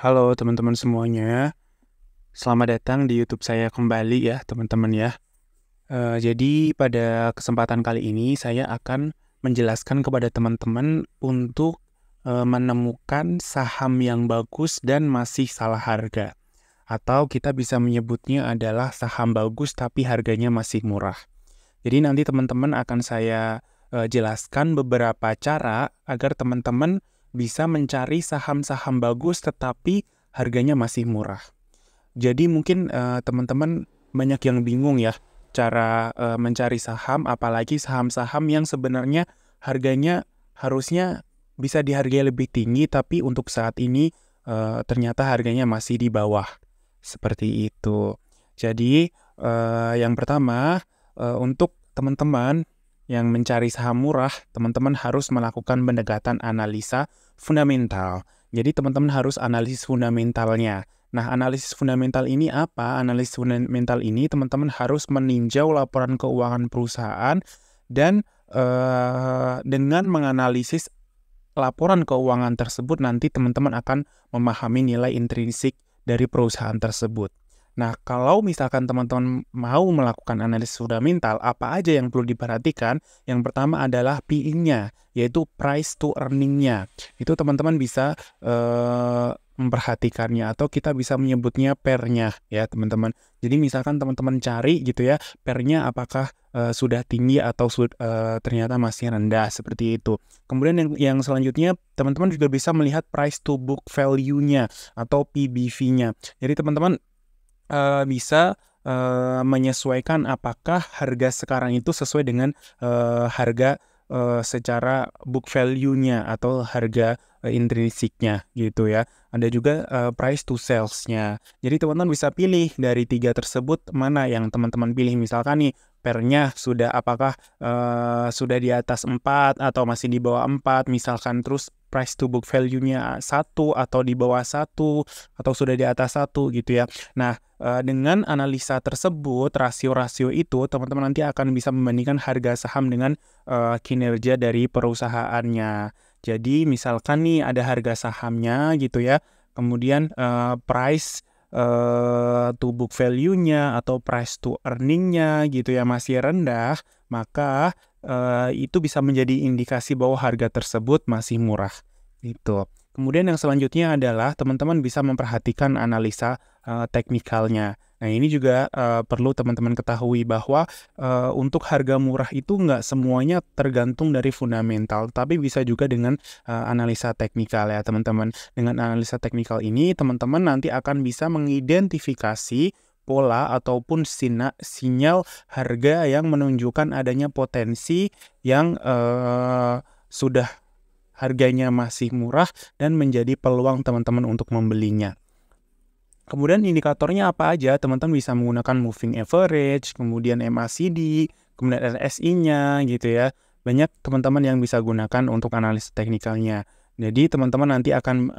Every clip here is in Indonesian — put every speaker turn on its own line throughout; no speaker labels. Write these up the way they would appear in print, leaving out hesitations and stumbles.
Halo teman-teman semuanya, selamat datang di YouTube saya kembali ya teman-teman ya. Jadi pada kesempatan kali ini saya akan menjelaskan kepada teman-teman untuk menemukan saham yang bagus dan masih salah harga. Atau kita bisa menyebutnya adalah saham bagus tapi harganya masih murah. Jadi nanti teman-teman akan saya jelaskan beberapa cara agar teman-teman bisa mencari saham-saham bagus tetapi harganya masih murah. Jadi mungkin teman-teman banyak yang bingung ya cara mencari saham, apalagi saham-saham yang sebenarnya harganya harusnya bisa dihargai lebih tinggi, tapi untuk saat ini ternyata harganya masih di bawah. Seperti itu. Jadi yang pertama untuk teman-teman yang mencari saham murah, teman-teman harus melakukan pendekatan analisa fundamental. Jadi teman-teman harus analisis fundamentalnya. Nah, analisis fundamental ini apa? Analisis fundamental ini teman-teman harus meninjau laporan keuangan perusahaan dan dengan menganalisis laporan keuangan tersebut nanti teman-teman akan memahami nilai intrinsik dari perusahaan tersebut. Nah, kalau misalkan teman-teman mau melakukan analisis fundamental, apa aja yang perlu diperhatikan? Yang pertama adalah PE-nya, yaitu price to earning-nya. Itu teman-teman bisa memperhatikannya atau kita bisa menyebutnya pair-nya ya teman-teman. Jadi misalkan teman-teman cari gitu ya, pair-nya apakah sudah tinggi atau ternyata masih rendah seperti itu. Kemudian yang selanjutnya teman-teman juga bisa melihat price to book value-nya atau PBV-nya. Jadi teman-teman bisa menyesuaikan apakah harga sekarang itu sesuai dengan harga secara book value-nya atau harga intrinsiknya gitu ya. Ada juga price to sales-nya. Jadi teman-teman bisa pilih dari tiga tersebut mana yang teman-teman pilih. Misalkan nih pair-nya sudah apakah sudah di atas 4 atau masih di bawah 4 misalkan, terus price to book value-nya 1 atau di bawah 1 atau sudah di atas 1 gitu ya. Nah, dengan analisa tersebut, rasio-rasio itu teman-teman nanti akan bisa membandingkan harga saham dengan kinerja dari perusahaannya. Jadi misalkan nih ada harga sahamnya gitu ya, kemudian price to book value-nya atau price to earning-nya gitu ya masih rendah, maka itu bisa menjadi indikasi bahwa harga tersebut masih murah gitu. Kemudian yang selanjutnya adalah teman-teman bisa memperhatikan analisa teknikalnya. Nah, ini juga perlu teman-teman ketahui bahwa untuk harga murah itu nggak semuanya tergantung dari fundamental, tapi bisa juga dengan analisa teknikal ya teman-teman. Dengan analisa teknikal ini, teman-teman nanti akan bisa mengidentifikasi pola ataupun sinyal harga yang menunjukkan adanya potensi yang sudah harganya masih murah dan menjadi peluang teman-teman untuk membelinya. Kemudian indikatornya apa aja? Teman-teman bisa menggunakan moving average, kemudian MACD, kemudian RSI-nya gitu ya. Banyak teman-teman yang bisa gunakan untuk analisa teknikalnya. Jadi teman-teman nanti akan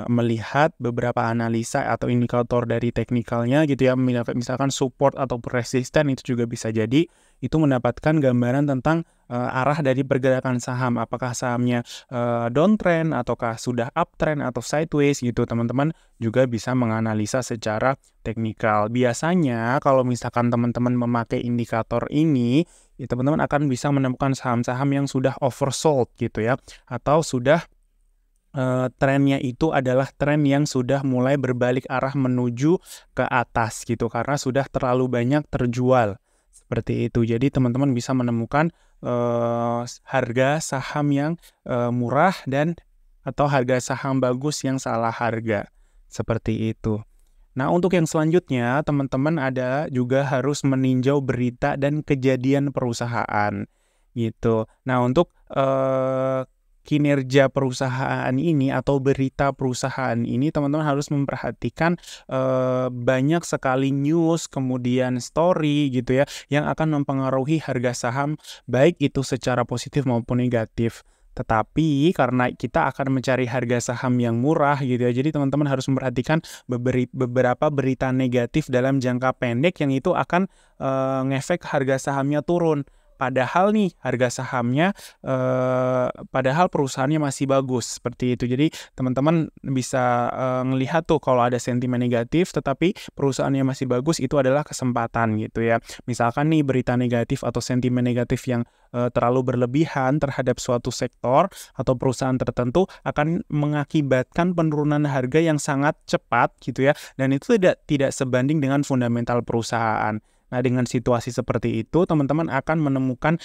melihat beberapa analisa atau indikator dari teknikalnya gitu ya. Misalkan support atau resisten itu juga bisa jadi itu mendapatkan gambaran tentang arah dari pergerakan saham. Apakah sahamnya downtrend ataukah sudah uptrend atau sideways gitu. Teman-teman juga bisa menganalisa secara teknikal. Biasanya kalau misalkan teman-teman memakai indikator ini, ya teman-teman akan bisa menemukan saham-saham yang sudah oversold gitu ya, atau sudah trennya itu adalah tren yang sudah mulai berbalik arah menuju ke atas gitu, karena sudah terlalu banyak terjual. Seperti itu. Jadi teman-teman bisa menemukan harga saham yang murah dan atau harga saham bagus yang salah harga. Seperti itu. Nah, untuk yang selanjutnya, teman-teman juga harus meninjau berita dan kejadian perusahaan gitu. Nah, untuk kinerja perusahaan ini atau berita perusahaan ini, teman-teman harus memperhatikan banyak sekali news, kemudian story gitu ya, yang akan mempengaruhi harga saham, baik itu secara positif maupun negatif. Tetapi karena kita akan mencari harga saham yang murah gitu ya, jadi teman-teman harus memperhatikan beberapa berita negatif dalam jangka pendek yang itu akan ngefek harga sahamnya turun. padahal nih harga sahamnya padahal perusahaannya masih bagus, seperti itu. Jadi teman-teman bisa ngelihat tuh kalau ada sentimen negatif tetapi perusahaannya masih bagus, itu adalah kesempatan gitu ya. Misalkan nih berita negatif atau sentimen negatif yang terlalu berlebihan terhadap suatu sektor atau perusahaan tertentu akan mengakibatkan penurunan harga yang sangat cepat gitu ya, dan itu tidak sebanding dengan fundamental perusahaan. Nah, dengan situasi seperti itu, teman-teman akan menemukan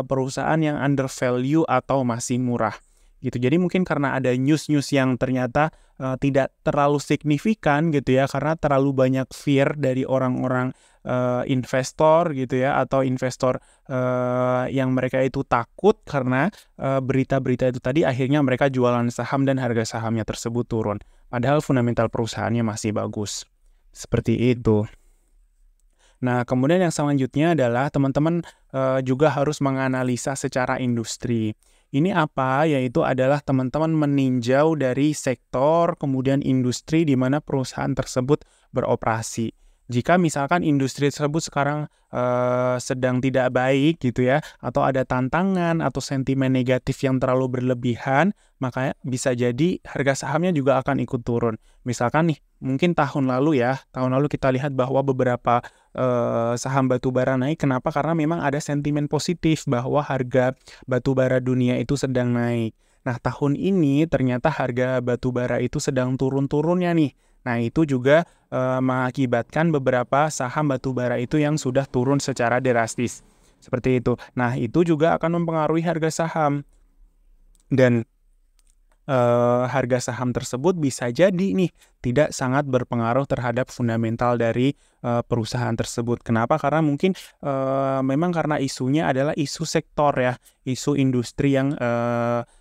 perusahaan yang under value atau masih murah gitu. Jadi mungkin karena ada news-news yang ternyata tidak terlalu signifikan gitu ya, karena terlalu banyak fear dari orang-orang investor gitu ya, atau investor yang mereka itu takut karena berita-berita itu tadi, akhirnya mereka jualan saham dan harga sahamnya tersebut turun. Padahal fundamental perusahaannya masih bagus. Seperti itu. Nah, kemudian yang selanjutnya adalah teman-teman juga harus menganalisa secara industri. Ini apa? Yaitu adalah teman-teman meninjau dari sektor, kemudian industri di mana perusahaan tersebut beroperasi. Jika misalkan industri tersebut sekarang sedang tidak baik gitu ya, atau ada tantangan atau sentimen negatif yang terlalu berlebihan, maka bisa jadi harga sahamnya juga akan ikut turun. Misalkan nih, mungkin tahun lalu kita lihat bahwa beberapa saham batubara naik. Kenapa? Karena memang ada sentimen positif bahwa harga batubara dunia itu sedang naik. Nah, tahun ini ternyata harga batubara itu sedang turun-turunnya nih. Nah, itu juga mengakibatkan beberapa saham batubara itu yang sudah turun secara drastis. Seperti itu. Nah, itu juga akan mempengaruhi harga saham. Dan harga saham tersebut bisa jadi nih tidak sangat berpengaruh terhadap fundamental dari perusahaan tersebut. Kenapa? Karena mungkin memang karena isunya adalah isu sektor ya, isu industri yang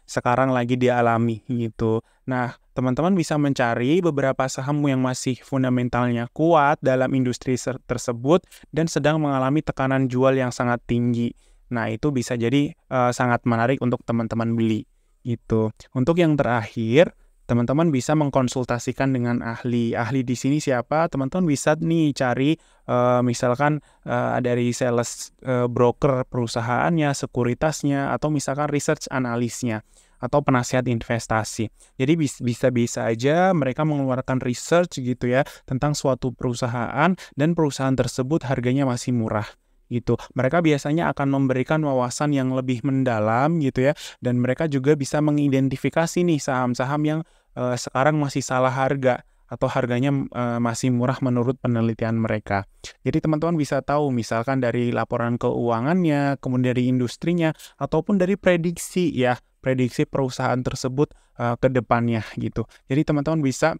sekarang lagi dialami gitu. Nah, teman-teman bisa mencari beberapa saham yang masih fundamentalnya kuat dalam industri tersebut dan sedang mengalami tekanan jual yang sangat tinggi. Nah, itu bisa jadi sangat menarik untuk teman-teman beli. Gitu. Untuk yang terakhir, teman-teman bisa mengkonsultasikan dengan ahli. Ahli di sini siapa? Teman-teman bisa nih cari misalkan dari sales broker perusahaannya, sekuritasnya, atau misalkan research analisnya atau penasihat investasi. Jadi bisa aja mereka mengeluarkan research gitu ya tentang suatu perusahaan dan perusahaan tersebut harganya masih murah. Gitu. Mereka biasanya akan memberikan wawasan yang lebih mendalam gitu ya, dan mereka juga bisa mengidentifikasi nih saham-saham yang sekarang masih salah harga atau harganya masih murah menurut penelitian mereka. Jadi teman-teman bisa tahu misalkan dari laporan keuangannya, kemudian dari industrinya, ataupun dari prediksi perusahaan tersebut ke depannya gitu. Jadi teman-teman bisa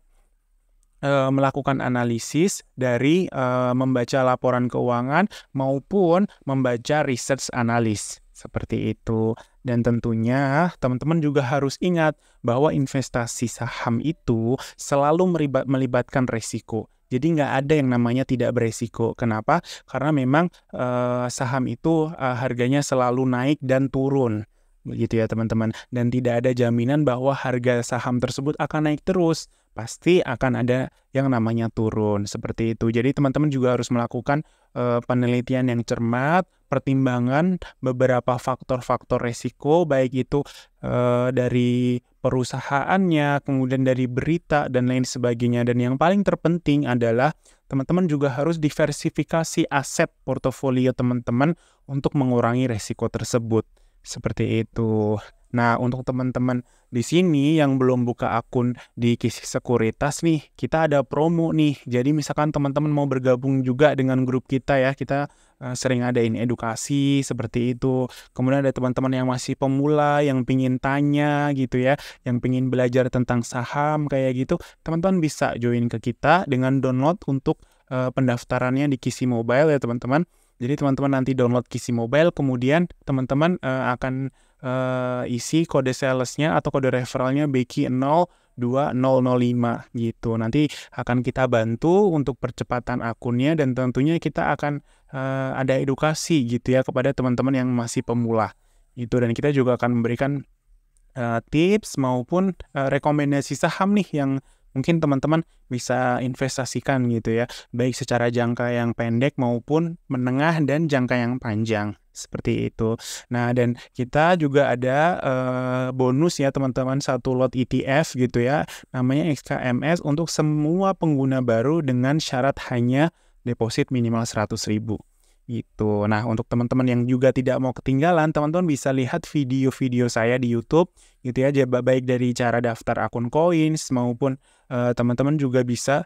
melakukan analisis dari membaca laporan keuangan maupun membaca research analis seperti itu. Dan tentunya teman-teman juga harus ingat bahwa investasi saham itu selalu melibatkan resiko. Jadi nggak ada yang namanya tidak beresiko. Kenapa? Karena memang saham itu harganya selalu naik dan turun. Begitu ya teman-teman. Dan tidak ada jaminan bahwa harga saham tersebut akan naik terus. Pasti akan ada yang namanya turun, seperti itu. Jadi teman-teman juga harus melakukan penelitian yang cermat, pertimbangan beberapa faktor-faktor resiko, baik itu dari perusahaannya, kemudian dari berita, dan lain sebagainya. Dan yang paling terpenting adalah teman-teman juga harus diversifikasi aset portofolio teman-teman untuk mengurangi resiko tersebut. Seperti itu. Nah, untuk teman-teman di sini yang belum buka akun di Kisi Sekuritas nih, kita ada promo nih. Jadi misalkan teman-teman mau bergabung juga dengan grup kita ya, kita sering adain edukasi seperti itu. Kemudian ada teman-teman yang masih pemula, yang pingin tanya gitu ya, yang pingin belajar tentang saham kayak gitu, teman-teman bisa join ke kita dengan download untuk pendaftarannya di Kisi Mobile ya teman-teman. Jadi teman-teman nanti download Kisi Mobile, kemudian teman-teman akan isi kode salesnya atau kode referralnya Beki 02005 gitu. Nanti akan kita bantu untuk percepatan akunnya, dan tentunya kita akan ada edukasi gitu ya kepada teman-teman yang masih pemula gitu. Dan kita juga akan memberikan tips maupun rekomendasi saham nih yang mungkin teman-teman bisa investasikan gitu ya, baik secara jangka yang pendek maupun menengah dan jangka yang panjang, seperti itu. Nah, dan kita juga ada bonus ya teman-teman, satu lot ETF gitu ya, namanya XKMS untuk semua pengguna baru dengan syarat hanya deposit minimal 100.000 gitu. Nah, untuk teman-teman yang juga tidak mau ketinggalan, teman-teman bisa lihat video-video saya di YouTube gitu ya, baik dari cara daftar akun Coins maupun teman-teman juga bisa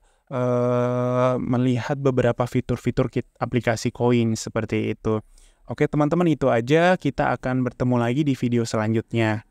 melihat beberapa fitur-fitur aplikasi Coins seperti itu. Oke, teman-teman, itu aja. Kita akan bertemu lagi di video selanjutnya.